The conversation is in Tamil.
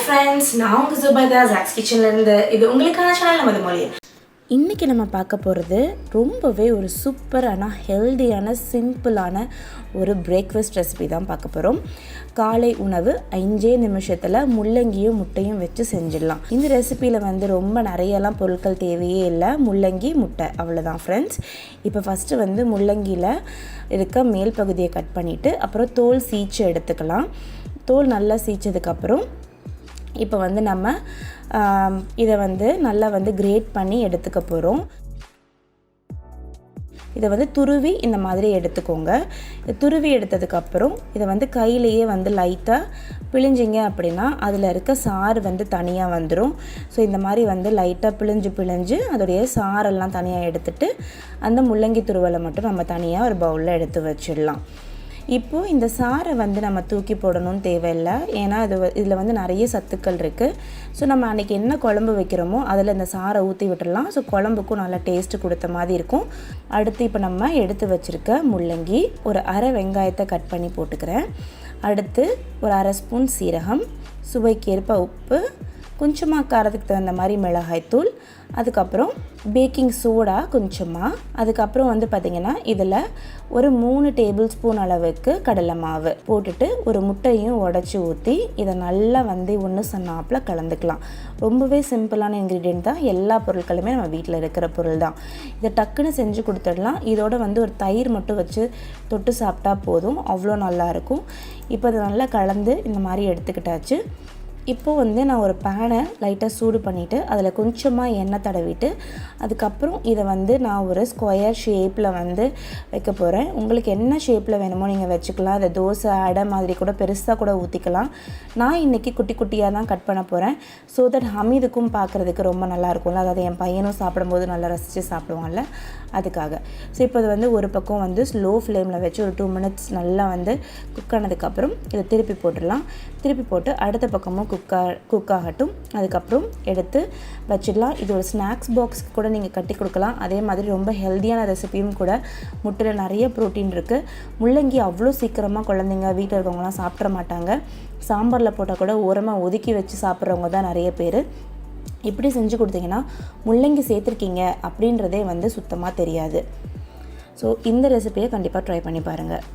friends, நான் உங்க சுபைதா zacs kitchenல இருந்து. இது உங்களுக்கான சேனல் நமது மொழி. இன்றைக்கி நம்ம பார்க்க போகிறது ரொம்பவே ஒரு சூப்பரான ஹெல்தியான சிம்பிளான ஒரு பிரேக்ஃபாஸ்ட் ரெசிபி தான் பார்க்க போகிறோம். காலை உணவு 5 நிமிஷத்தில் முள்ளங்கியும் முட்டையும் வச்சு செஞ்சிடலாம். இந்த ரெசிப்பியில் ரொம்ப நிறையலாம் பொருட்கள் தேவையே இல்லை. முள்ளங்கி முட்டை அவ்வளோதான் ஃப்ரெண்ட்ஸ். இப்போ ஃபஸ்ட்டு முள்ளங்கியில் இருக்க மேல் பகுதியை கட் பண்ணிவிட்டு அப்புறம் தோல் சீச்சு எடுத்துக்கலாம். தோல் நல்லா சீச்சதுக்கப்புறம் இப்போ நம்ம இதை நல்லா கிரேட் பண்ணி எடுத்துக்க போகிறோம். இதை துருவி இந்த மாதிரி எடுத்துக்கோங்க. துருவி எடுத்ததுக்கப்புறம் இதை கையிலேயே லைட்டாக பிழிஞ்சிங்க அப்படின்னா அதில் இருக்க சாறு தனியாக வந்துடும். ஸோ இந்த மாதிரி லைட்டாக பிழிஞ்சு அதோடைய சாரெல்லாம் தனியாக எடுத்துட்டு அந்த முள்ளங்கி துருவலை மட்டும் நம்ம தனியாக ஒரு பவுலில் எடுத்து வச்சிடலாம். இப்போது இந்த சாரை நம்ம தூக்கி போடணும்னு தேவையில்லை. ஏன்னா இதில் நிறைய சத்துக்கள் இருக்குது. ஸோ நம்ம அன்றைக்கி என்ன குழம்பு வைக்கிறோமோ அதில் இந்த சாரை ஊற்றி விட்டுடலாம். ஸோ குழம்புக்கும் நல்லா டேஸ்ட்டு கொடுத்த மாதிரி இருக்கும். அடுத்து இப்போ நம்ம எடுத்து வச்சுருக்க முள்ளங்கி ஒரு அரை வெங்காயத்தை கட் பண்ணி போட்டுக்கிறேன். அடுத்து ஒரு அரை ஸ்பூன் சீரகம், சுவைக்கேற்ப உப்பு, கொஞ்சமாக காரத்துக்கு தகுந்த மாதிரி மிளகாய்த்தூள், அதுக்கப்புறம் பேக்கிங் சோடா கொஞ்சமாக, அதுக்கப்புறம் பார்த்திங்கன்னா இதில் ஒரு 3 டேபிள் ஸ்பூன் அளவுக்கு கடலை மாவு போட்டுட்டு ஒரு முட்டையும் உடச்சி ஊற்றி இதை நல்லா ஒன்று சன்னாப்பில் கலந்துக்கலாம். ரொம்பவே சிம்பிளான இன்க்ரீடியன்ட் தான். எல்லா பொருட்களுமே நம்ம வீட்டில் இருக்கிற பொருள் தான். இதை டக்குன்னு செஞ்சு கொடுத்துடலாம். இதோட ஒரு தயிர் மட்டும் வச்சு தொட்டு சாப்பிட்டா போதும், அவ்வளோ நல்லாயிருக்கும். இப்போ அதை நல்லா கலந்து இந்த மாதிரி எடுத்துக்கிட்டாச்சு. இப்போது நான் ஒரு பேனை லைட்டாக சூடு பண்ணிவிட்டு அதில் கொஞ்சமாக எண்ணெய் தடவிட்டு அதுக்கப்புறம் இதை நான் ஒரு ஸ்கொயர் ஷேப்பில் வைக்க போகிறேன். உங்களுக்கு என்ன ஷேப்பில் வேணுமோ நீங்கள் வச்சுக்கலாம். அதை தோசை அடை மாதிரி கூட பெருசாக கூட ஊற்றிக்கலாம். நான் இன்றைக்கி குட்டி குட்டியாக தான் கட் பண்ண போகிறேன். ஸோ தட் ஹமீதுக்கும் பார்க்குறதுக்கு ரொம்ப நல்லாயிருக்கும்ல. அதாவது என் பையனும் சாப்பிடும்போது நல்லா ரசித்து சாப்பிடுவான்ல, அதுக்காக. ஸோ இப்போ அது ஒரு பக்கம் ஸ்லோ ஃப்ளேமில் வச்சு ஒரு 2 மினிட்ஸ் நல்லா குக் ஆனதுக்கப்புறம் இதை திருப்பி போட்டுடலாம். திருப்பி போட்டு அடுத்த பக்கமும் குக் ஆகட்டும். அதுக்கப்புறம் எடுத்து வச்சிடலாம். இது ஒரு ஸ்நாக்ஸ் பாக்ஸ்க்கு கூட நீங்கள் கட்டி கொடுக்கலாம். அதே மாதிரி ரொம்ப ஹெல்த்தியான ரெசிபியும் கூட. முட்டையில் நிறைய ப்ரோட்டீன் இருக்குது. முள்ளங்கி அவ்வளோ சீக்கிரமாக குழந்தைங்க வீட்டில் இருக்கவங்களாம் சாப்பிட மாட்டாங்க. சாம்பாரில் போட்டால் கூட ஓரமாக ஒதுக்கி வச்சு சாப்பிட்றவங்க தான் நிறைய பேர். இப்படி செஞ்சு கொடுத்தீங்கன்னா முள்ளங்கி சேர்த்துருக்கீங்க அப்படின்றதே சுத்தமாக தெரியாது. ஸோ இந்த ரெசிபியை கண்டிப்பாக ட்ரை பண்ணி பாருங்கள்.